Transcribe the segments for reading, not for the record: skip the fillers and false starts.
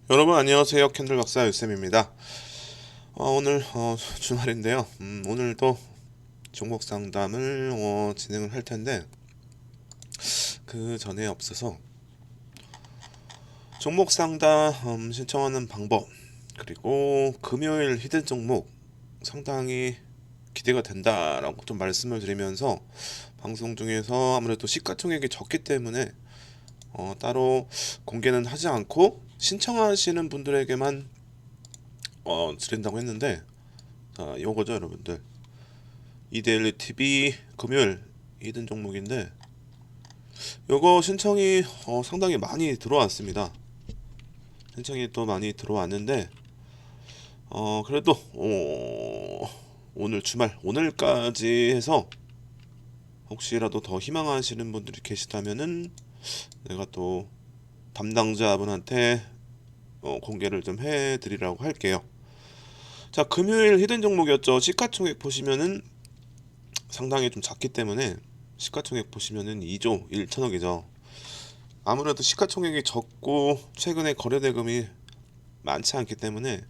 여러분 안녕하세요. 캔들 박사 유쌤입니다. 오늘 주말인데요. 오늘도 종목 상담을 진행을 할 텐데 그 전에 앞서서 종목 상담 신청하는 방법, 그리고 금요일 히든 종목 상당히 기대가 된다라고 좀 말씀을 드리면서, 방송 중에서 아무래도 시가총액이 적기 때문에 따로 공개는 하지 않고 신청하시는 분들에게만 드린다고 했는데, 자, 요거죠 여러분들. 이데일리 TV 금요일 히든 종목인데, 요거 신청이 상당히 많이 들어왔습니다. 신청이 또 많이 들어왔는데, 그래도 오늘 주말, 오늘까지 해서 혹시라도 더 희망하시는 분들이 계시다면은 내가 또 담당자분한테 공개를 좀 해드리라고 할게요. 자, 금요일 히든 종목이었죠. 시가총액 보시면은 상당히 좀 작기 때문에, 시가총액 보시면은 2조 1천억이죠. 아무래도 시가총액이 적고 최근에 거래대금이 많지 않기 때문에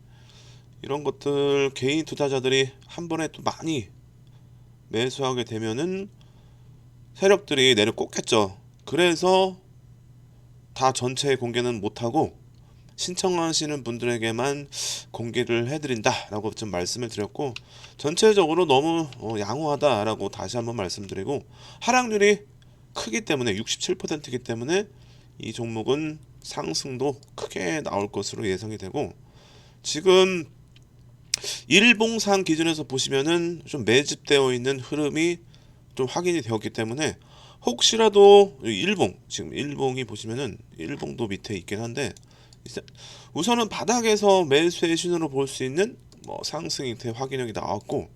이런 것들 개인 투자자들이 한 번에 또 많이 매수하게 되면은 세력들이 내려 꽂겠죠. 그래서 다 전체 공개는 못하고 신청하시는 분들에게만 공개를 해드린다라고 좀 말씀을 드렸고, 전체적으로 너무 양호하다라고 다시 한번 말씀드리고, 하락률이 크기 때문에 67%이기 때문에 이 종목은 상승도 크게 나올 것으로 예상이 되고, 지금 일봉상 기준에서 보시면은 좀 매집되어 있는 흐름이 좀 확인이 되었기 때문에, 혹시라도 일봉, 지금 일봉이 보시면은 일봉도 밑에 있긴 한데, 우선은 바닥에서 매수의 신호로 볼 수 있는 상승 형태 확인력이 나왔고,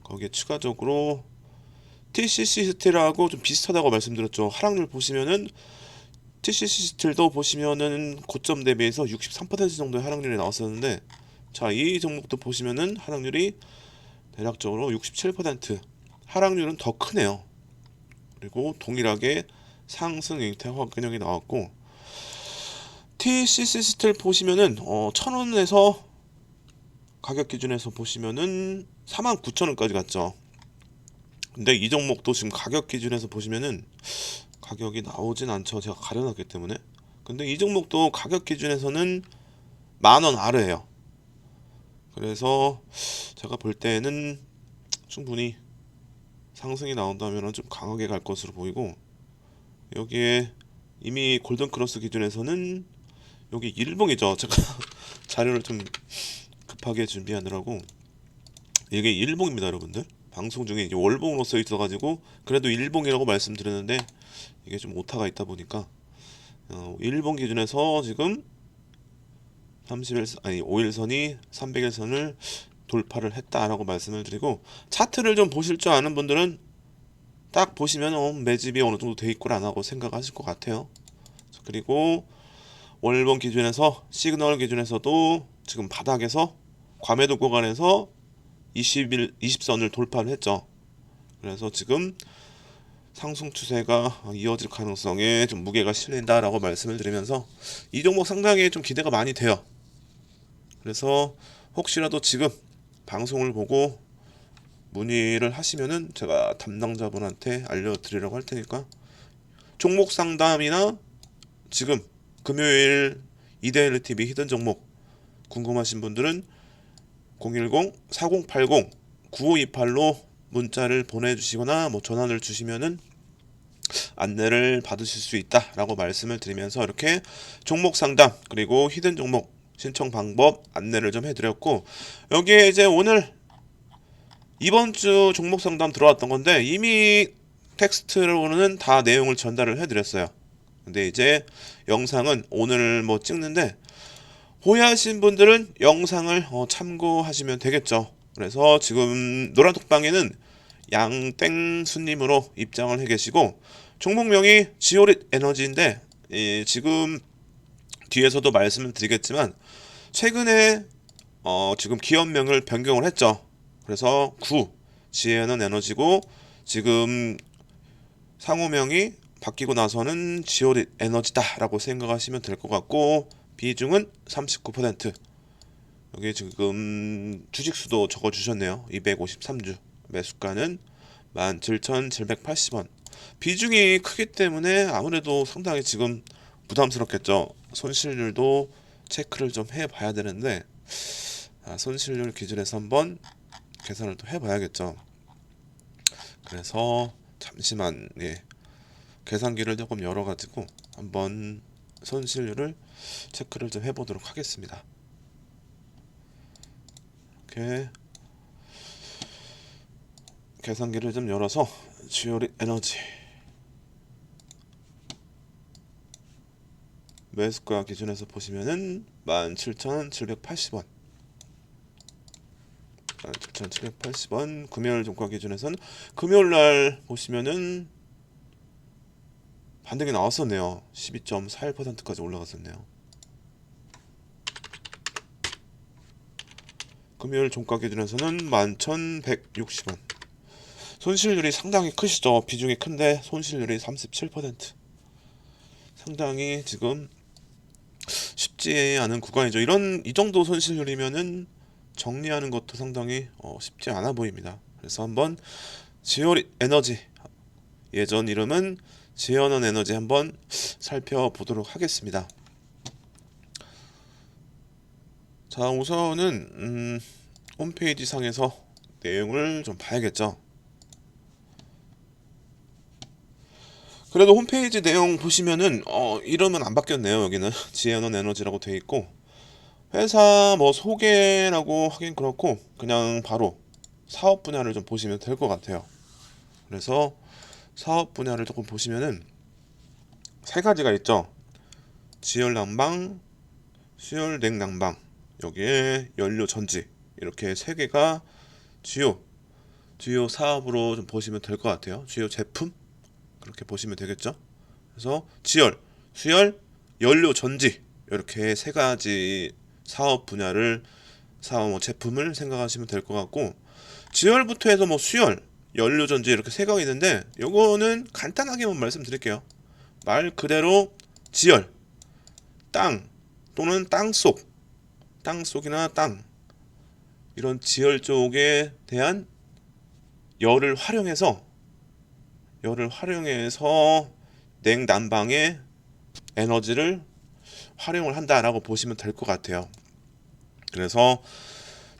거기에 추가적으로 TCC 스틸하고 좀 비슷하다고 말씀드렸죠. 하락률 보시면은 TCC 스틸도 보시면은 고점 대비해서 63% 정도의 하락률이 나왔었는데, 자, 이 종목도 보시면은 하락률이 대략적으로 67%, 하락률은 더 크네요. 그리고 동일하게 상승 형태 확인력이 나왔고, TCC 스틸 보시면은 1,000원에서 가격 기준에서 보시면은 49,000원까지 갔죠. 근데 이 종목도 지금 가격 기준에서 보시면은 가격이 나오진 않죠. 제가 가려놨기 때문에. 근데 이 종목도 가격 기준에서는 10,000원 아래에요. 그래서 제가 볼 때는 충분히 상승이 나온다면 좀 강하게 갈 것으로 보이고, 여기에 이미 골든크로스 기준에서는 여기 일봉이죠. 제가 자료를 좀 급하게 준비하느라고, 이게 일봉입니다 여러분들. 방송 중에 이제 월봉으로 써 있어가지고 그래도 일봉이라고 말씀드렸는데, 이게 좀 오타가 있다 보니까 일봉 기준에서 지금 30일 아니 5일선이 300일선을 돌파를 했다라고 말씀을 드리고, 차트를 좀 보실 줄 아는 분들은 딱 보시면 매집이 어느 정도 돼 있구나라고 생각하실 것 같아요. 그리고 월봉 기준에서, 시그널 기준에서도 지금 바닥에서 과매도 구간에서 20일 20선을 돌파를 했죠. 그래서 지금 상승 추세가 이어질 가능성에 좀 무게가 실린다라고 말씀을 드리면서, 이 종목 상당히 좀 기대가 많이 돼요. 그래서 혹시라도 지금 방송을 보고 문의를 하시면은 제가 담당자분한테 알려드리라고 할 테니까, 종목 상담이나 지금 금요일 이데일리 TV 히든 종목 궁금하신 분들은 010-4080-9528로 문자를 보내주시거나 전화를 주시면은 안내를 받으실 수 있다라고 말씀을 드리면서, 이렇게 종목 상담 그리고 히든 종목 신청 방법 안내를 좀 해드렸고, 여기에 이제 오늘 이번 주 종목 상담 들어왔던 건데 이미 텍스트로는 다 내용을 전달을 해드렸어요. 근데 이제 영상은 오늘 찍는데, 호야하신 분들은 영상을 참고하시면 되겠죠. 그래서 지금 노란톡방에는 양땡수님으로 입장을 해 계시고, 종목명이 지오릿 에너지인데, 지금 뒤에서도 말씀을 드리겠지만 최근에 지금 기업명을 변경을 했죠. 그래서 지에는 에너지고, 지금 상호명이 바뀌고 나서는 지오릿 에너지다라고 생각하시면 될 것 같고, 비중은 39%. 여기 지금 주식수도 적어주셨네요. 253주. 매수가는 17,780원. 비중이 크기 때문에 아무래도 상당히 지금 부담스럽겠죠. 손실률도 체크를 좀 해봐야 되는데 손실률 기준에서 한번 계산을 또 해봐야겠죠. 그래서 잠시만 계산기를 조금 열어가지고 한번 손실률을 체크를 좀 해보도록 하겠습니다. 이렇게 계산기를 좀 열어서 지오리 에너지 매수가 기준에서 보시면은 17,780원 17,780원 금요일 종가 기준에서는 금요일날 보시면은 반등이 나왔었네요. 12.41%까지 올라갔었네요. 금요일 종가 기준에서는 11,160원. 손실률이 상당히 크시죠. 비중이 큰데 손실률이 37%. 상당히 지금 쉽지 않은 구간이죠. 이 정도 손실률이면은 정리하는 것도 상당히 쉽지 않아 보입니다. 그래서 한번 지오리 에너지, 예전 이름은 지연원 에너지 한번 살펴보도록 하겠습니다. 자, 우선은 홈페이지 상에서 내용을 좀 봐야겠죠. 그래도 홈페이지 내용 보시면은 이름은 안 바뀌었네요. 여기는 지연원 에너지라고 되어 있고, 회사 뭐 소개라고 하긴 그렇고 그냥 바로 사업 분야를 좀 보시면 될 것 같아요. 그래서 사업 분야를 조금 보시면은 세 가지가 있죠. 지열 난방, 수열 냉난방, 여기에 연료 전지, 이렇게 세 개가 주요 사업으로 좀 보시면 될 것 같아요. 주요 제품, 그렇게 보시면 되겠죠. 그래서 지열, 수열, 연료 전지, 이렇게 세 가지 사업 분야를 제품을 생각하시면 될 것 같고, 지열부터 해서 뭐 수열, 연료 전지 이렇게 세 가지 있는데 요거는 간단하게만 말씀드릴게요. 말 그대로 지열, 땅 또는 땅속이나 땅, 이런 지열 쪽에 대한 열을 활용해서 냉난방의 에너지를 활용을 한다라고 보시면 될 것 같아요. 그래서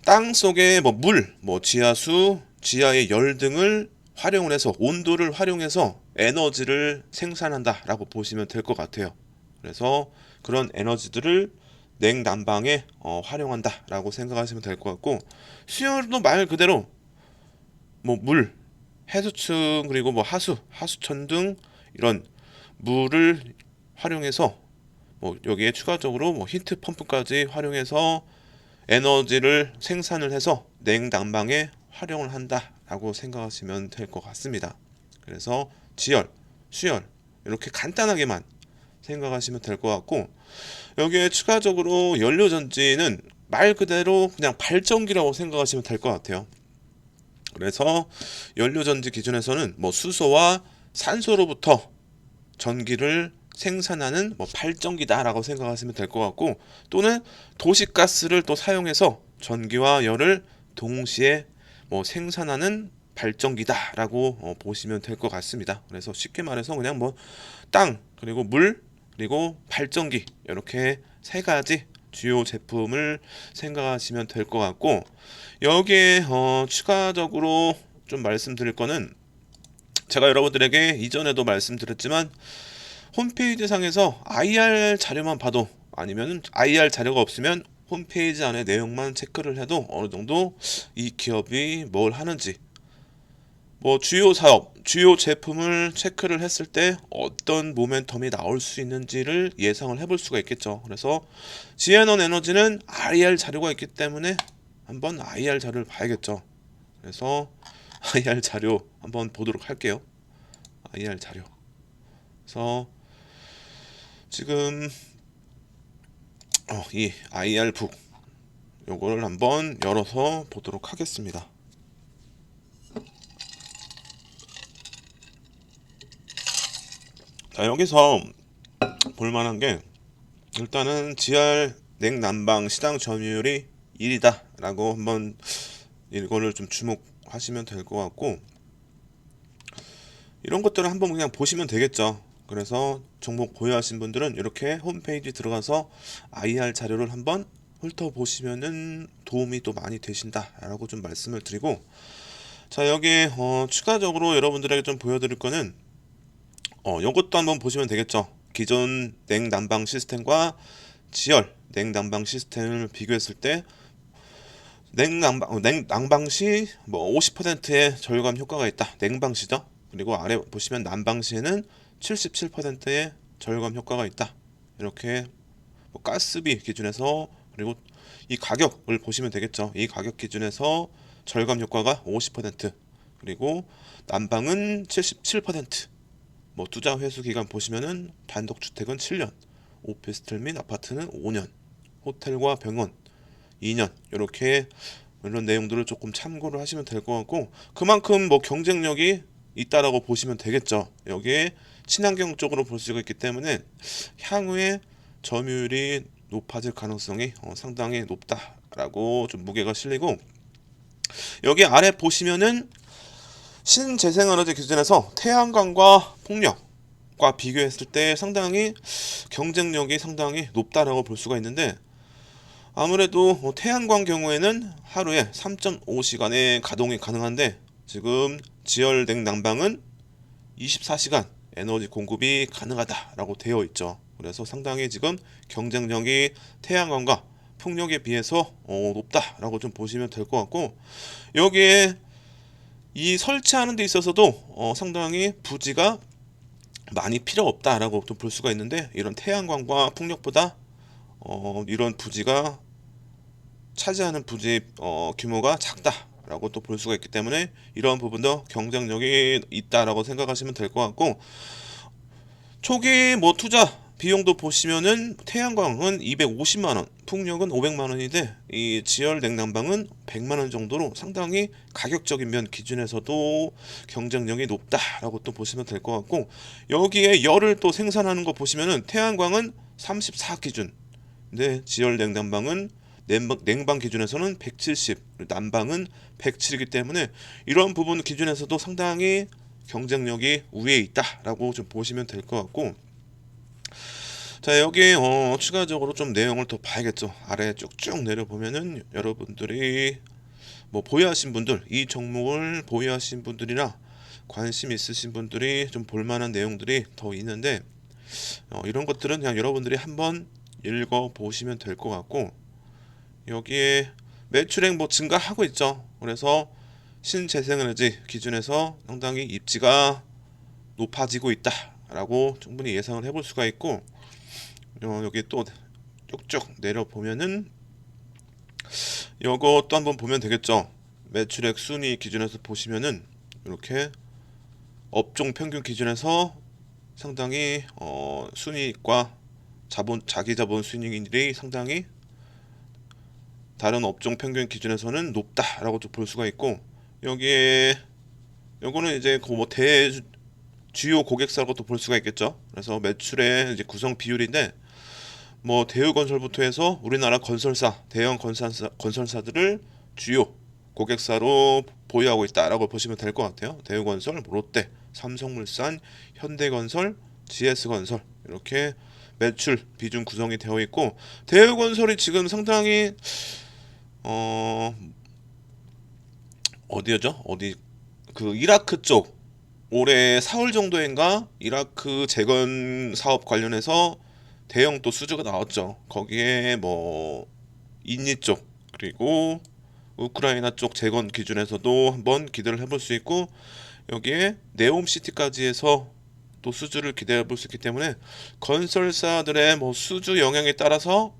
땅 속에 뭐 물, 뭐 지하수, 지하의 열 등을 활용을 해서, 온도를 활용해서 에너지를 생산한다라고 보시면 될 것 같아요. 그래서 그런 에너지들을 냉난방에 활용한다라고 생각하시면 될 것 같고, 수열도 말 그대로 뭐 물, 해수층, 그리고 뭐 하수천 등 이런 물을 활용해서 뭐 여기에 추가적으로 뭐 히트 펌프까지 활용해서 에너지를 생산을 해서 냉난방에 활용을 한다라고 생각하시면 될 것 같습니다. 그래서 지열, 수열 이렇게 간단하게만 생각하시면 될 것 같고, 여기에 추가적으로 연료전지는 말 그대로 그냥 발전기라고 생각하시면 될 것 같아요. 그래서 연료전지 기준에서는 뭐 수소와 산소로부터 전기를 생산하는 뭐 발전기다라고 생각하시면 될 것 같고, 또는 도시가스를 또 사용해서 전기와 열을 동시에 뭐 생산하는 발전기다라고 보시면 될 것 같습니다. 그래서 쉽게 말해서 그냥 뭐 땅, 그리고 물, 그리고 발전기, 이렇게 세 가지 주요 제품을 생각하시면 될 것 같고, 여기에 추가적으로 좀 말씀드릴 거는, 제가 여러분들에게 이전에도 말씀드렸지만 홈페이지 상에서 IR 자료만 봐도, 아니면 IR 자료가 없으면 홈페이지 안에 내용만 체크를 해도 어느 정도 이 기업이 뭘 하는지, 뭐 주요 사업, 주요 제품을 체크를 했을 때 어떤 모멘텀이 나올 수 있는지를 예상을 해볼 수가 있겠죠. 그래서 지에넌 에너지는 IR 자료가 있기 때문에 한번 IR 자료를 봐야겠죠. 그래서 IR 자료 한번 보도록 할게요. IR 자료. 그래서 지금 이 IR 북 요거를 한번 열어서 보도록 하겠습니다. 자, 여기서 볼만한 게 일단은 GR 냉난방 시장 점유율이 1이다 라고 한번 이거를 좀 주목하시면 될 것 같고, 이런 것들을 한번 그냥 보시면 되겠죠. 그래서 종목 보유하신 분들은 이렇게 홈페이지 들어가서 IR 자료를 한번 훑어보시면은 도움이 또 많이 되신다라고 좀 말씀을 드리고, 자 여기 추가적으로 여러분들에게 좀 보여드릴 거는 요것도 한번 보시면 되겠죠. 기존 냉난방 시스템과 지열 냉난방 시스템을 비교했을 때 냉난방 시 뭐 50%의 절감 효과가 있다. 냉방 시죠. 그리고 아래 보시면 난방 시에는 77%의 절감 효과가 있다. 이렇게 뭐 가스비 기준에서, 그리고 이 가격을 보시면 되겠죠. 이 가격 기준에서 절감 효과가 50%, 그리고 난방은 77%. 뭐 투자 회수 기간 보시면은 단독주택은 7년, 오피스텔 및 아파트는 5년, 호텔과 병원 2년, 이렇게 이런 내용들을 조금 참고를 하시면 될 것 같고, 그만큼 뭐 경쟁력이 있다라고 보시면 되겠죠. 여기에 친환경 쪽으로 볼 수가 있기 때문에 향후에 점유율이 높아질 가능성이 상당히 높다라고 좀 무게가 실리고, 여기 아래 보시면은 신재생에너지 기준에서 태양광과 풍력과 비교했을 때 상당히 경쟁력이 상당히 높다라고 볼 수가 있는데, 아무래도 태양광 경우에는 하루에 3.5시간의 가동이 가능한데, 지금 지열냉 난방은 24시간 에너지 공급이 가능하다라고 되어 있죠. 그래서 상당히 지금 경쟁력이 태양광과 풍력에 비해서 높다라고 좀 보시면 될 것 같고, 여기에 이 설치하는 데 있어서도 상당히 부지가 많이 필요 없다라고 좀 볼 수가 있는데, 이런 태양광과 풍력보다 이런 부지가 차지하는 부지 규모가 작다라고 또 볼 수가 있기 때문에 이러한 부분도 경쟁력이 있다라고 생각하시면 될 것 같고, 초기 뭐 투자 비용도 보시면은 태양광은 250만 원, 풍력은 500만 원인데 이 지열 냉난방은 100만 원 정도로 상당히 가격적인 면 기준에서도 경쟁력이 높다라고 또 보시면 될 것 같고, 여기에 열을 또 생산하는 거 보시면은 태양광은 34 기준, 근데 지열 냉난방은 냉방 기준에서는 170, 난방은 107이기 때문에 이런 부분 기준에서도 상당히 경쟁력이 우위에 있다라고 좀 보시면 될 것 같고, 자 여기 추가적으로 좀 내용을 더 봐야겠죠. 아래 쭉쭉 내려보면은 여러분들이 뭐 보유하신 분들, 이 종목을 보유하신 분들이나 관심 있으신 분들이 좀 볼만한 내용들이 더 있는데, 이런 것들은 그냥 여러분들이 한번 읽어 보시면 될 것 같고, 여기에 매출액 뭐 증가하고 있죠. 그래서 신재생에너지 기준에서 상당히 입지가 높아지고 있다라고 충분히 예상을 해볼 수가 있고, 여기 또 쭉쭉 내려보면은 이것도 한번 보면 되겠죠. 매출액 순위 기준에서 보시면은 이렇게 업종 평균 기준에서 상당히 순이익과 자기 자본 순이익이 상당히 다른 업종 평균 기준에서는 높다라고 좀 볼 수가 있고, 여기에 요거는 이제 그뭐 주요 고객사라고 또 볼 수가 있겠죠. 그래서 매출의 이제 구성 비율인데, 뭐 대우건설부터 해서 우리나라 건설사, 대형 건설사들을 주요 고객사로 보유하고 있다라고 보시면 될 것 같아요. 대우건설, 롯데, 삼성물산, 현대건설, GS건설, 이렇게 매출 비중 구성이 되어 있고, 대우건설이 지금 상당히 어 어디였죠? 어디 그 이라크 쪽 올해 4월 정도인가 이라크 재건 사업 관련해서 대형 또 수주가 나왔죠. 거기에 뭐 인니 쪽, 그리고 우크라이나 쪽 재건 기준에서도 한번 기대를 해볼 수 있고, 여기에 네옴시티까지 해서 또 수주를 기대해 볼 수 있기 때문에 건설사들의 뭐 수주 영향에 따라서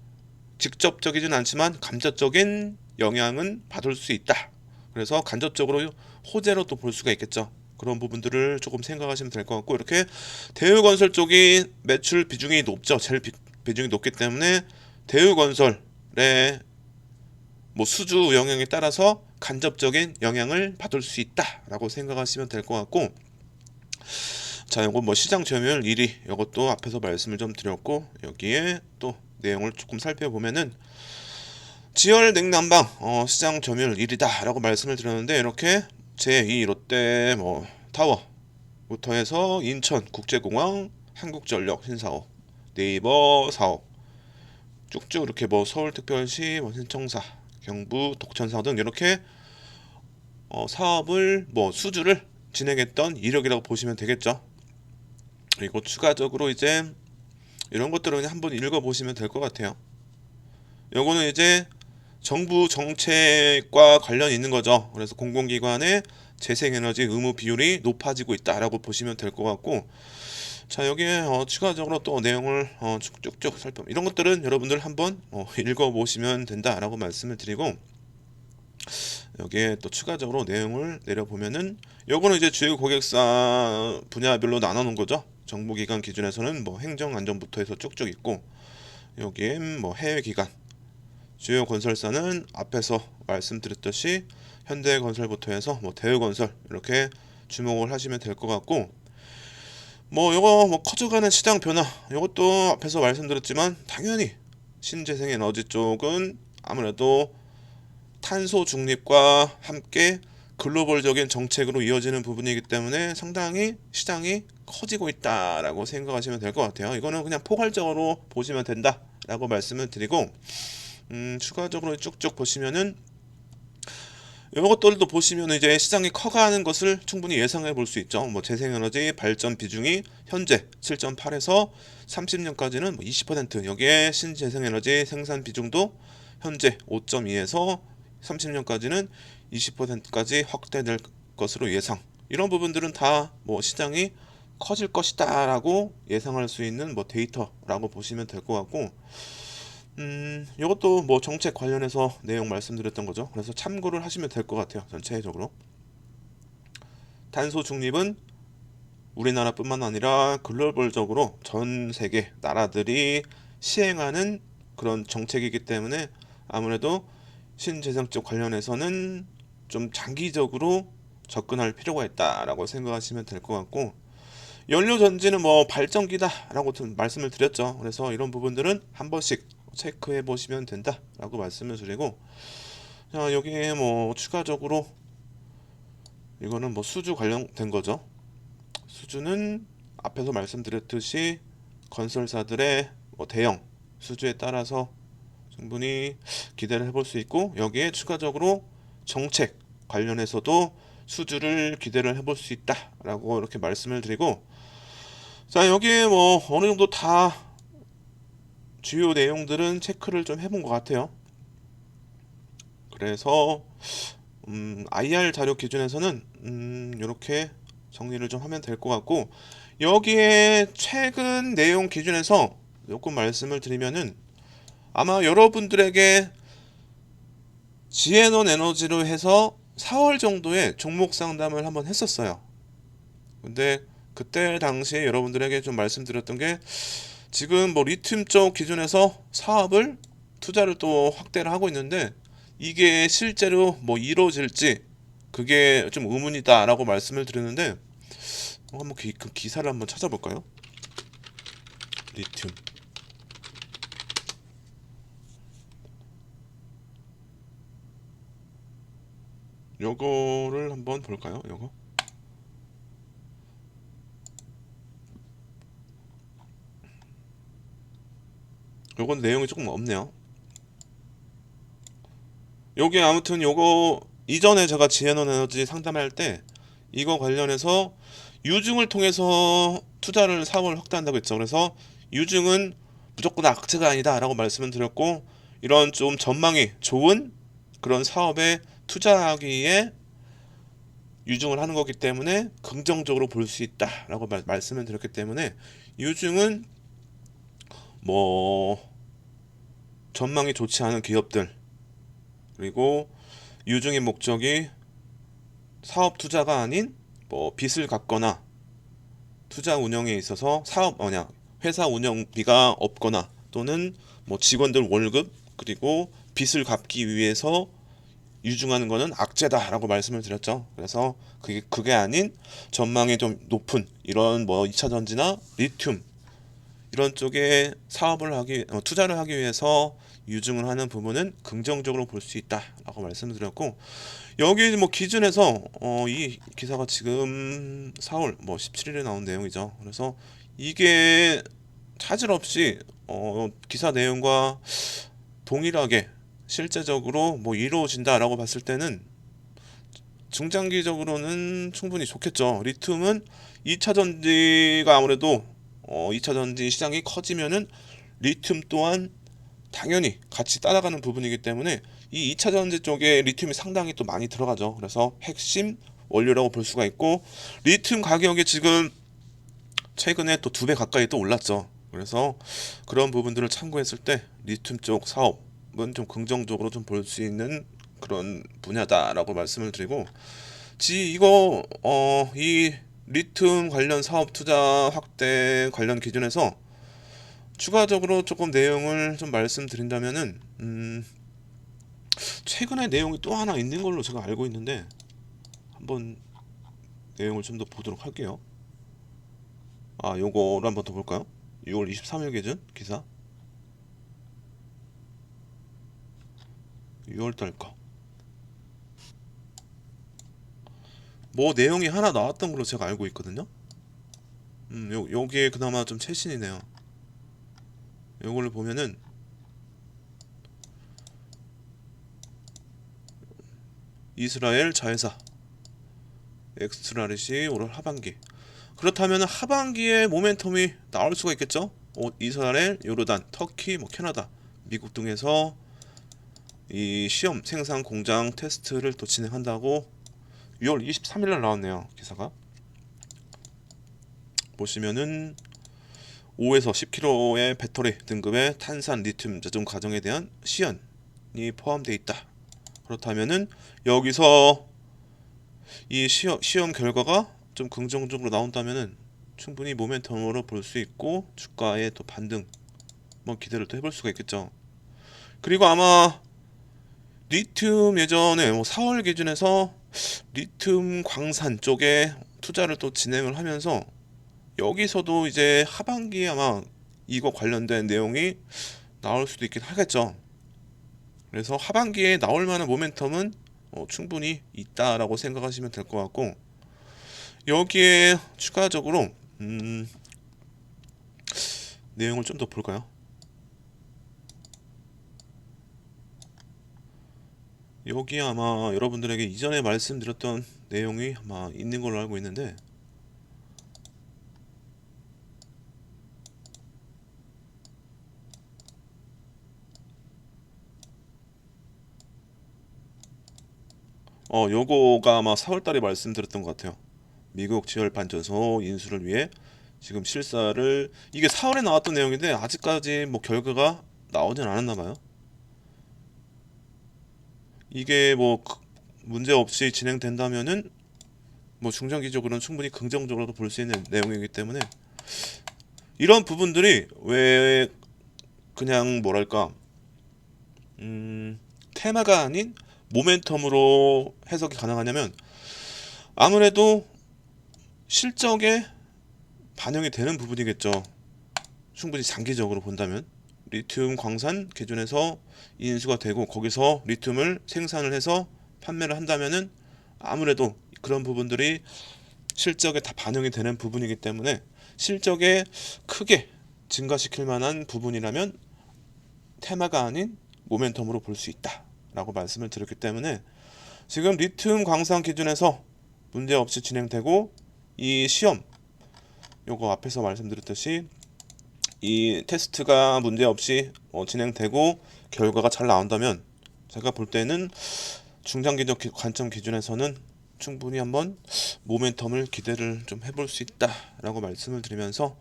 직접적이진 않지만 간접적인 영향은 받을 수 있다. 그래서 간접적으로 호재로 또 볼 수가 있겠죠. 그런 부분들을 조금 생각하시면 될 것 같고, 이렇게 대우건설 쪽이 매출 비중이 높죠. 제일 비중이 높기 때문에 대우건설의 뭐 수주 영향에 따라서 간접적인 영향을 받을 수 있다라고 생각하시면 될 것 같고, 자, 요거 뭐 시장 점유율 1위 요것도 앞에서 말씀을 좀 드렸고, 여기에 또 내용을 조금 살펴보면은 지열 냉난방 시장 점유율 1위다 라고 말씀을 드렸는데, 이렇게 제2 롯데 뭐 타워부터 해서 인천 국제공항, 한국전력 신사업, 네이버 사업 쭉쭉 이렇게 뭐 서울특별시, 뭐 신청사, 경부 독천사 등 이렇게 사업을 뭐 수주를 진행했던 이력이라고 보시면 되겠죠. 그리고 추가적으로 이제 이런 것들은 그냥 한번 읽어보시면 될 것 같아요. 요거는 이제 정부 정책과 관련이 있는 거죠. 그래서 공공기관의 재생에너지 의무 비율이 높아지고 있다라고 보시면 될 것 같고, 자, 여기에 추가적으로 또 내용을 쭉쭉 살펴, 이런 것들은 여러분들 한번 읽어보시면 된다라고 말씀을 드리고, 여기에 또 추가적으로 내용을 내려보면은 요거는 이제 주요 고객사 분야별로 나눠놓은 거죠. 정부기관 기준에서는 뭐 행정안전부터 해서 쭉쭉 있고, 여기에 뭐 해외기관 주요 건설사는 앞에서 말씀드렸듯이 현대건설부터 해서 뭐 대우건설 이렇게 주목을 하시면 될 것 같고, 뭐 요거 뭐 커져가는 시장 변화 요것도 앞에서 말씀드렸지만 당연히 신재생에너지 쪽은 아무래도 탄소 중립과 함께 글로벌적인 정책으로 이어지는 부분이기 때문에 상당히 시장이 커지고 있다라고 생각하시면 될 것 같아요. 이거는 그냥 포괄적으로 보시면 된다라고 말씀을 드리고, 추가적으로 쭉쭉 보시면은 이것들도 보시면 이제 시장이 커가는 것을 충분히 예상해 볼 수 있죠. 뭐 재생에너지 발전 비중이 현재 7.8에서 30년까지는 20%, 여기에 신재생에너지 생산 비중도 현재 5.2에서 30년까지는 20%까지 확대될 것으로 예상. 이런 부분들은 다 뭐 시장이 커질 것이다라고 예상할 수 있는 뭐 데이터라고 보시면 될 것 같고, 이것도 뭐 정책 관련해서 내용 말씀드렸던 거죠. 그래서 참고를 하시면 될 것 같아요. 전체적으로 탄소 중립은 우리나라뿐만 아니라 글로벌적으로 전 세계 나라들이 시행하는 그런 정책이기 때문에 아무래도 신재생 쪽 관련해서는 좀 장기적으로 접근할 필요가 있다라고 생각하시면 될 것 같고, 연료 전지는 뭐 발전기다라고 말씀을 드렸죠. 그래서 이런 부분들은 한 번씩 체크해 보시면 된다라고 말씀을 드리고, 자, 여기에 뭐 추가적으로 이거는 뭐 수주 관련된 거죠. 수주는 앞에서 말씀드렸듯이 건설사들의 뭐 대형 수주에 따라서 충분히 기대를 해볼 수 있고, 여기에 추가적으로 정책 관련해서도 수주를 기대를 해볼 수 있다라고 이렇게 말씀을 드리고, 자, 여기에 뭐 어느 정도 다 주요 내용들은 체크를 좀 해본 것 같아요. 그래서 IR 자료 기준에서는 이렇게 정리를 좀 하면 될 것 같고, 여기에 최근 내용 기준에서 조금 말씀을 드리면은 아마 여러분들에게 지에논 에너지로 해서 4월 정도에 종목 상담을 한번 했었어요. 근데 그때 당시에 여러분들에게 좀 말씀드렸던 게, 지금 뭐 리튬 쪽 기준에서 사업을 투자를 또 확대를 하고 있는데 이게 실제로 뭐 이루어질지 그게 좀 의문이다라고 말씀을 드렸는데, 한번 그 기사를 한번 찾아볼까요? 리튬 요거를 한번 볼까요? 요건 내용이 조금 없네요. 요게 아무튼 요거 이전에 제가 지에논 에너지 상담할 때 이거 관련해서 유증을 통해서 투자를 사업을 확대한다고 했죠. 그래서 유증은 무조건 악재가 아니다 라고 말씀을 드렸고, 이런 좀 전망이 좋은 그런 사업에 투자하기에 유증을 하는 거기 때문에 긍정적으로 볼 수 있다 라고 말씀을 드렸기 때문에, 유증은 뭐 전망이 좋지 않은 기업들, 그리고 유증의 목적이 사업 투자가 아닌 뭐 빚을 갚거나 투자 운영에 있어서 회사 운영비가 없거나 또는 뭐 직원들 월급 그리고 빚을 갚기 위해서 유증하는 거는 악재다라고 말씀을 드렸죠. 그래서 그게 아닌 전망이 좀 높은 이런 뭐 2차 전지나 리튬 이런 쪽에 사업을 투자를 하기 위해서 유증을 하는 부분은 긍정적으로 볼 수 있다라고 말씀을 드렸고, 여기 뭐 기준에서 이 기사가 지금 4월 뭐 17일에 나온 내용이죠. 그래서 이게 차질 없이 기사 내용과 동일하게 실제적으로 뭐 이루어진다라고 봤을 때는 중장기적으로는 충분히 좋겠죠. 리튬은 2차 전지가 아무래도 2차 전지 시장이 커지면은 리튬 또한 당연히 같이 따라가는 부분이기 때문에 이 2차 전지 쪽에 리튬이 상당히 또 많이 들어가죠. 그래서 핵심 원료라고 볼 수가 있고, 리튬 가격이 지금 최근에 또 2배 가까이 또 올랐죠. 그래서 그런 부분들을 참고했을 때 리튬 쪽 사업은 좀 긍정적으로 좀 볼 수 있는 그런 분야다라고 말씀을 드리고, 이 리튬 관련 사업 투자 확대 관련 기준에서 추가적으로 조금 내용을 좀 말씀드린다면은 최근에 내용이 또 하나 있는 걸로 제가 알고 있는데 한번 내용을 좀 더 보도록 할게요. 요거를 한번 더 볼까요? 6월 23일 기준 기사 6월달 거. 뭐 내용이 하나 나왔던 걸로 제가 알고 있거든요. 요게 그나마 좀 최신이네요. 요걸로 보면은 이스라엘 자회사 엑스트라릿이 올 하반기, 그렇다면 하반기에 모멘텀이 나올 수가 있겠죠. 이스라엘, 요르단, 터키, 뭐 캐나다, 미국 등에서 이 시험 생산 공장 테스트를 또 진행한다고 6월 23일날 나왔네요. 기사가 보시면은 5에서 10kg의 배터리 등급의 탄산 리튬 제조 과정에 대한 시연이 포함되어 있다. 그렇다면은 여기서 이 시험 결과가 좀 긍정적으로 나온다면은 충분히 모멘텀으로 볼 수 있고 주가의 또 반등 뭐 기대를 또 해볼 수가 있겠죠. 그리고 아마 리튬 예전에 뭐 4월 기준에서 리튬 광산 쪽에 투자를 또 진행을 하면서 여기서도 이제 하반기에 아마 이거 관련된 내용이 나올 수도 있긴 하겠죠. 그래서 하반기에 나올 만한 모멘텀은 충분히 있다라고 생각하시면 될 것 같고, 여기에 추가적으로 내용을 좀 더 볼까요? 여기 아마 여러분들에게 이전에 말씀드렸던 내용이 아마 있는 걸로 알고 있는데, 요거가 아마 4월달에 말씀드렸던 것 같아요. 미국 지열 발전소 인수를 위해 지금 실사를, 이게 4월에 나왔던 내용인데 아직까지 뭐 결과가 나오진 않았나 봐요. 이게 뭐 문제 없이 진행된다면은 뭐 중장기적으로는 충분히 긍정적으로도 볼 수 있는 내용이기 때문에, 이런 부분들이 왜 그냥 뭐랄까 테마가 아닌 모멘텀으로 해석이 가능하냐면, 아무래도 실적에 반영이 되는 부분이겠죠. 충분히 장기적으로 본다면 리튬 광산 기준에서 인수가 되고 거기서 리튬을 생산을 해서 판매를 한다면은 아무래도 그런 부분들이 실적에 다 반영이 되는 부분이기 때문에 실적에 크게 증가시킬 만한 부분이라면 테마가 아닌 모멘텀으로 볼 수 있다라고 말씀을 드렸기 때문에, 지금 리튬 광산 기준에서 문제없이 진행되고 이 시험, 요거 앞에서 말씀드렸듯이 이 테스트가 문제없이 진행되고 결과가 잘 나온다면 제가 볼 때는 중장기적 관점 기준에서는 충분히 한번 모멘텀을 기대를 좀 해볼 수 있다라고 말씀을 드리면서,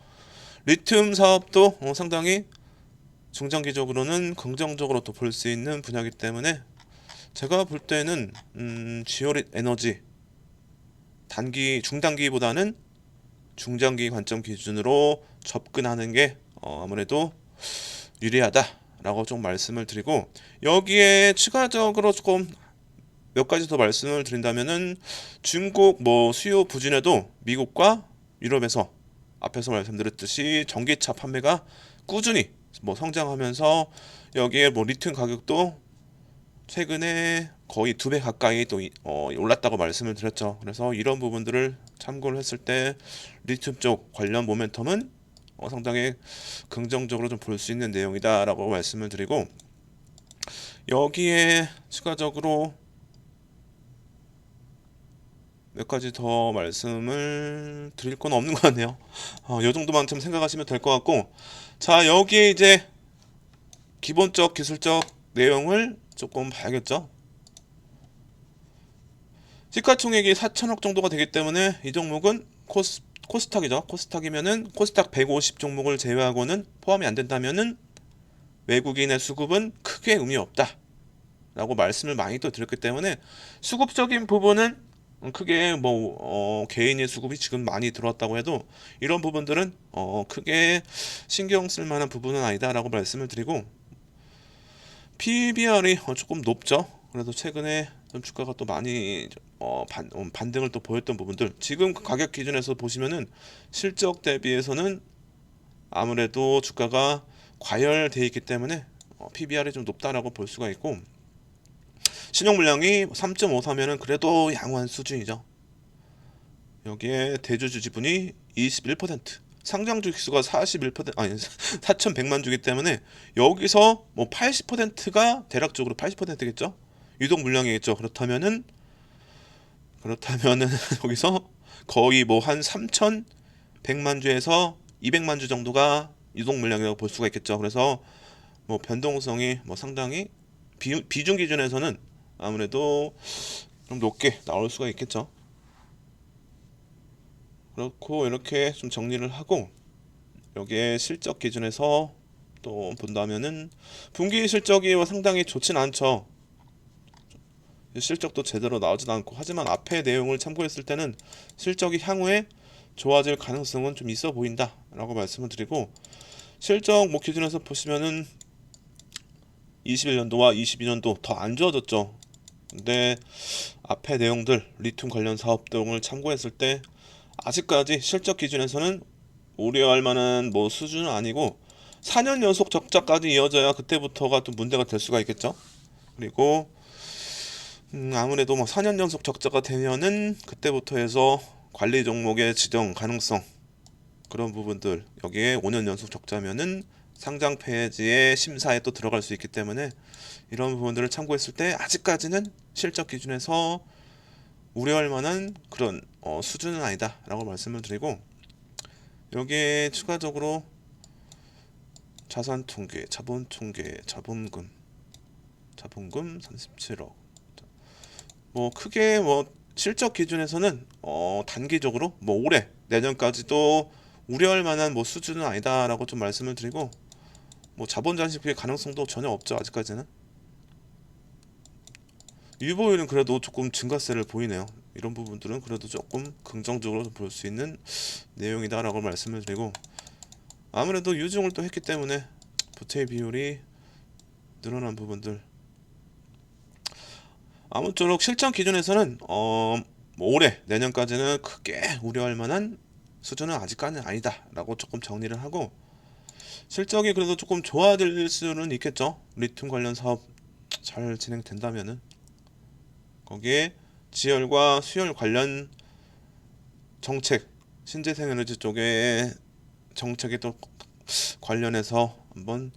리튬 사업도 상당히 중장기적으로는 긍정적으로 또 볼 수 있는 분야이기 때문에 제가 볼 때는 지오릿 에너지 중단기보다는 중장기 관점 기준으로 접근하는 게 아무래도 유리하다라고 좀 말씀을 드리고, 여기에 추가적으로 조금 몇 가지 더 말씀을 드린다면은 중국 뭐 수요 부진에도 미국과 유럽에서 앞에서 말씀드렸듯이 전기차 판매가 꾸준히 뭐 성장하면서 여기에 뭐 리튬 가격도 최근에 거의 2배 가까이 또 올랐다고 말씀을 드렸죠. 그래서 이런 부분들을 참고를 했을 때 리튬 쪽 관련 모멘텀은 상당히 긍정적으로 좀 볼 수 있는 내용이다라고 말씀을 드리고, 여기에 추가적으로 몇 가지 더 말씀을 드릴 건 없는 것 같네요. 이 정도만 좀 생각하시면 될 것 같고, 자 여기에 이제 기본적 기술적 내용을 조금 봐야겠죠. 시가총액이 4천억 정도가 되기 때문에 이 종목은 코스닥이죠. 코스닥이면은 코스닥 150 종목을 제외하고는 포함이 안 된다면은 외국인의 수급은 크게 의미 없다 라고 말씀을 많이 또 드렸기 때문에, 수급적인 부분은 크게 뭐 개인의 수급이 지금 많이 들어왔다고 해도 이런 부분들은 크게 신경 쓸 만한 부분은 아니다라고 말씀을 드리고, PBR이 조금 높죠. 그래도 최근에 좀 주가가 또 많이 반등을 또 보였던 부분들, 지금 그 가격 기준에서 보시면은 실적 대비해서는 아무래도 주가가 과열돼 있기 때문에 PBR이 좀 높다라고 볼 수가 있고, 신용 물량이 3.53면은 그래도 양호한 수준이죠. 여기에 대주주 지분이 21%, 상장 주식수가 41%, 아니 4,100만 주기 때문에 여기서 뭐 80%가 대략적으로 80%겠죠. 유동 물량이겠죠. 그렇다면은 여기서 거의 뭐 한 3,100만 주에서 200만 주 정도가 유동 물량이라고 볼 수가 있겠죠. 그래서 뭐 변동성이 뭐 상당히 비중 기준에서는 아무래도 좀 높게 나올 수가 있겠죠. 그렇고 이렇게 좀 정리를 하고, 여기에 실적 기준에서 또 본다면은 분기 실적이 상당히 좋진 않죠. 실적도 제대로 나오지도 않고, 하지만 앞에 내용을 참고했을 때는 실적이 향후에 좋아질 가능성은 좀 있어 보인다 라고 말씀을 드리고, 실적 뭐 기준에서 보시면은 21년도와 22년도 더 안 좋아졌죠. 근데 앞에 내용들 리튬 관련 사업 등을 참고했을 때 아직까지 실적 기준에서는 우려할 만한 뭐 수준은 아니고, 4년 연속 적자까지 이어져야 그때부터가 또 문제가 될 수가 있겠죠. 그리고 아무래도 뭐 4년 연속 적자가 되면은 그때부터 해서 관리 종목의 지정 가능성, 그런 부분들, 여기에 5년 연속 적자면은 상장 폐지의 심사에 또 들어갈 수 있기 때문에 이런 부분들을 참고했을 때 아직까지는 실적 기준에서 우려할 만한 그런 수준은 아니다라고 말씀을 드리고, 여기에 추가적으로 자산 통계, 자본 통계, 자본금 37억. 뭐 크게 뭐 실적 기준에서는 단기적으로 뭐 올해 내년까지도 우려할 만한 뭐 수준은 아니다라고 좀 말씀을 드리고, 뭐 자본 잠식의 가능성도 전혀 없죠. 아직까지는 유보율은 그래도 조금 증가세를 보이네요. 이런 부분들은 그래도 조금 긍정적으로 볼 수 있는 내용이다라고 말씀을 드리고, 아무래도 유증을 또 했기 때문에 부채 비율이 늘어난 부분들, 아무쪼록 실적 기준에서는 뭐 올해 내년까지는 크게 우려할 만한 수준은 아직까지는 아니다라고 조금 정리를 하고, 실적이 그래도 조금 좋아질 수는 있겠죠. 리튬 관련 사업 잘 진행된다면은 거기에 지열과 수열 관련 정책, 신재생에너지 쪽에 정책에 또 관련해서 한번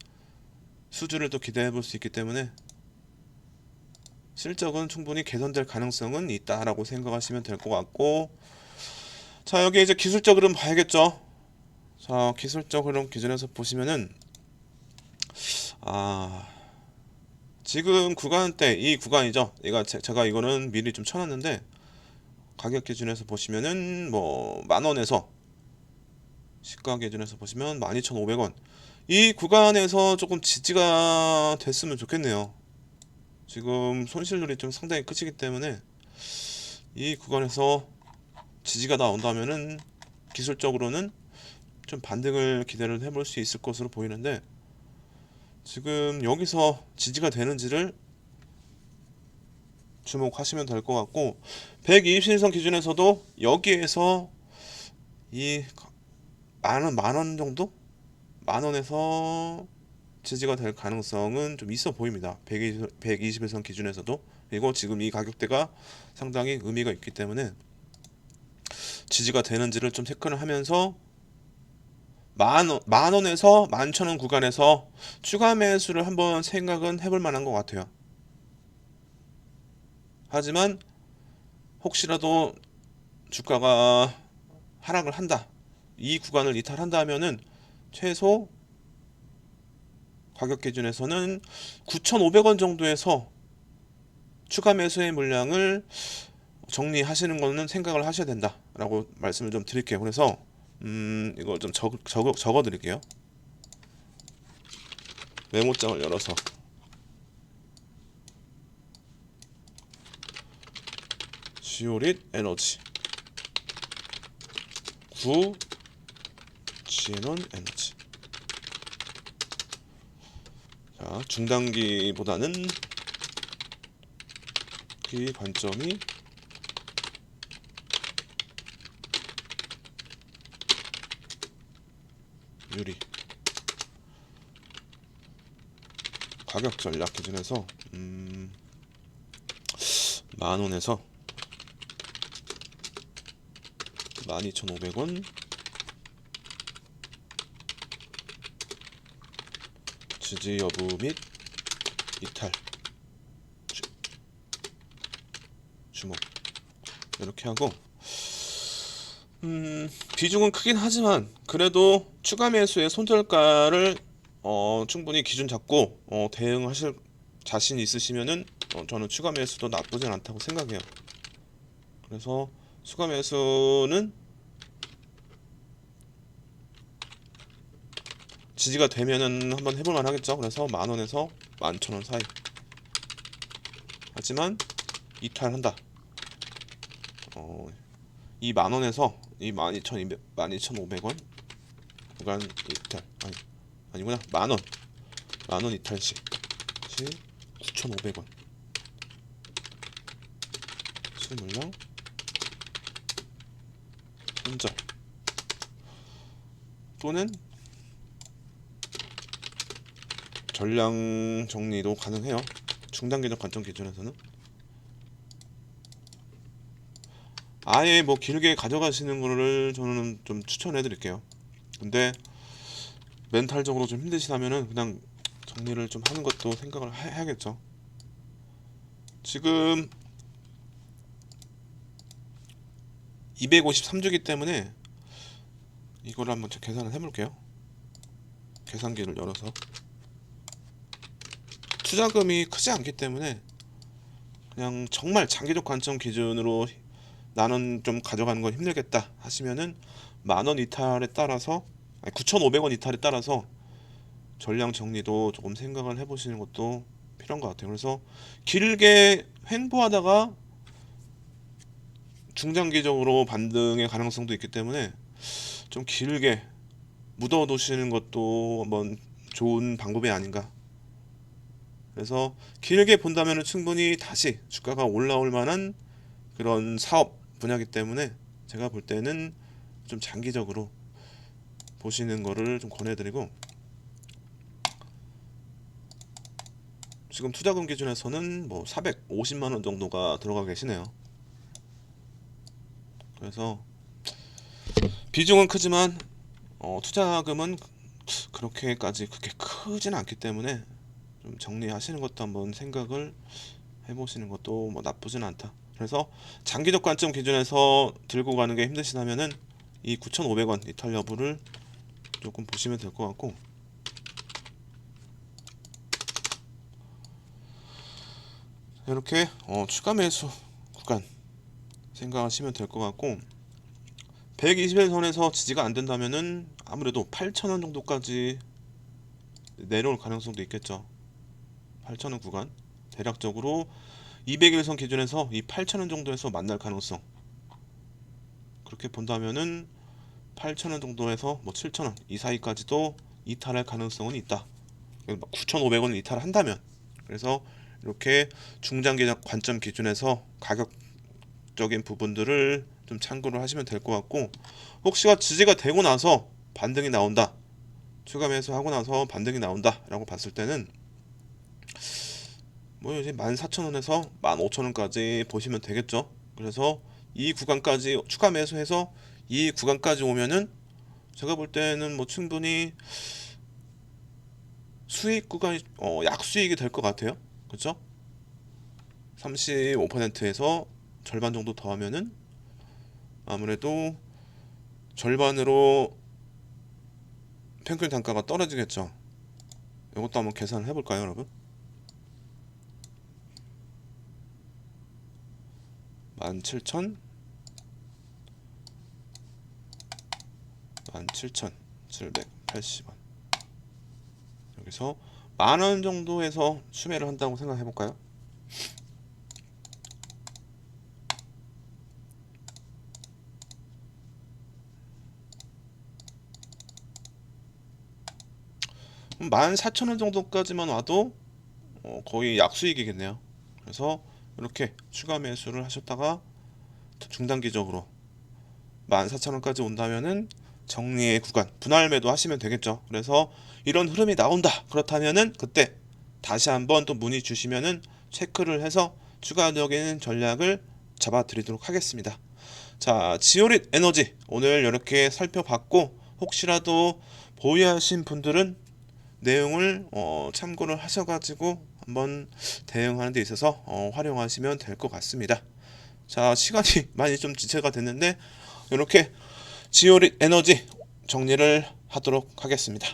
수주를 또 기대해 볼 수 있기 때문에 실적은 충분히 개선될 가능성은 있다라고 생각하시면 될 것 같고, 자 여기 이제 기술적 흐름 봐야겠죠. 자 기술적 흐름 기준에서 보시면은 아 지금 구간대 이 구간이죠. 제가 이거는 미리 좀 쳐놨는데, 가격 기준에서 보시면은 뭐 만원에서 시가 기준에서 보시면 12,500원, 이 구간에서 조금 지지가 됐으면 좋겠네요. 지금 손실률이 좀 상당히 크시기 때문에 이 구간에서 지지가 나온다면은 기술적으로는 좀 반등을 기대를 해볼 수 있을 것으로 보이는데, 지금 여기서 지지가 되는지를 주목하시면 될 것 같고, 120일선 기준에서도 여기에서 이 만 원 정도? 만 원에서 지지가 될 가능성은 좀 있어 보입니다. 120일선 기준에서도. 그리고 지금 이 가격대가 상당히 의미가 있기 때문에 지지가 되는지를 좀 체크를 하면서 만 원에서 11,000원 구간에서 추가 매수를 한번 생각은 해볼 만한 것 같아요. 하지만 혹시라도 주가가 하락을 한다, 이 구간을 이탈한다 하면은 최소 가격 기준에서는 9,500원 정도에서 추가 매수의 물량을 정리하시는 거는 생각을 하셔야 된다라고 말씀을 좀 드릴게요. 그래서 이거 좀 적어 드릴게요. 메모장을 열어서 지오릿 에너지 9 진원 에너지. 자, 중단기보다는 그 관점이 유리. 가격 전략 기준에서 만 원에서 12,500원 지지 여부 및 이탈 주목 이렇게 하고, 비중은 크긴 하지만 그래도 추가 매수의 손절가를 충분히 기준 잡고 대응하실 자신 있으시면은 저는 추가 매수도 나쁘진 않다고 생각해요. 그래서 추가 매수는 지지가 되면은 한번 해볼 만하겠죠. 그래서 만 원에서 11,000원 사이. 하지만 이탈한다. 이 만 원에서 이 12,500원 구간 이탈, 아니구나, 만 원 이탈 시 9,500원 실물량 손절 또는 전량 정리도 가능해요. 중단기적 관점 기준에서는 아예 뭐 길게 가져가시는 거를 저는 좀 추천해 드릴게요. 근데 멘탈적으로 좀 힘드시다면은 그냥 정리를 좀 하는 것도 생각을 해야겠죠. 지금 253주기 때문에 이걸 한번 계산을 해볼게요. 계산기를 열어서 투자금이 크지 않기 때문에 그냥 정말 장기적 관점 기준으로 나는 좀 가져가는 건 힘들겠다 하시면은 만 원 이탈에 따라서 9,500원 이탈에 따라서 전량 정리도 조금 생각을 해보시는 것도 필요한 것 같아요. 그래서 길게 횡보하다가 중장기적으로 반등의 가능성도 있기 때문에 좀 길게 묻어 두시는 것도 한번 좋은 방법이 아닌가. 그래서 길게 본다면 충분히 다시 주가가 올라올 만한 그런 사업 분야이기 때문에 제가 볼 때는 좀 장기적으로 보시는 거를 좀 권해드리고, 지금 투자금 기준에서는 뭐 450만원 정도가 들어가 계시네요. 그래서 비중은 크지만 투자금은 그렇게까지 그렇게 크진 않기 때문에 좀 정리하시는 것도 한번 생각을 해보시는 것도 뭐 나쁘진 않다. 그래서 장기적 관점 기준에서 들고 가는 게 힘드시다면은 이 9,500원 이탈 여부를 조금 보시면 될 것 같고, 이렇게 추가 매수 구간 생각하시면 될 것 같고, 120일선에서 지지가 안 된다면은 아무래도 8,000원 정도까지 내려올 가능성도 있겠죠. 8,000원 구간 대략적으로 200일선 기준에서 이 8,000원 정도에서 만날 가능성, 그렇게 본다면은 8,000원 정도에서 뭐 7,000원 이 사이까지도 이탈할 가능성은 있다. 9,500원을 이탈한다면. 그래서 이렇게 중장기적 관점 기준에서 가격적인 부분들을 좀 참고를 하시면 될 것 같고, 혹시가 지지가 되고 나서 반등이 나온다, 추가 매수하고 나서 반등이 나온다 라고 봤을 때는 뭐 이제 14,000원에서 15,000원까지 보시면 되겠죠. 그래서 이 구간까지 추가 매수해서 이 구간까지 오면은 제가 볼 때는 뭐 충분히 수익 구간이 약수익이 될 것 같아요. 그렇죠? 35%에서 절반 정도 더 하면은 아무래도 절반으로 평균 단가가 떨어지겠죠. 이것도 한번 계산을 해볼까요, 여러분? 17,000, 17,780원. 여기서 10,000원 정도에서 수매를 한다고 생각해 볼까요? 그럼 14,000원 정도까지만 와도 거의 약수익이겠네요. 그래서 이렇게 추가 매수를 하셨다가 중단기적으로 14,000원까지 온다면은 정리의 구간 분할 매도 하시면 되겠죠. 그래서 이런 흐름이 나온다, 그렇다면은 그때 다시 한번 또 문의 주시면은 체크를 해서 추가적인 전략을 잡아 드리도록 하겠습니다. 자, 지오릿 에너지 오늘 이렇게 살펴봤고, 혹시라도 보유하신 분들은 내용을 참고를 하셔가지고 한번 대응하는 데 있어서 활용하시면 될 것 같습니다. 자, 시간이 많이 좀 지체가 됐는데 이렇게 지오릿 에너지 정리를 하도록 하겠습니다.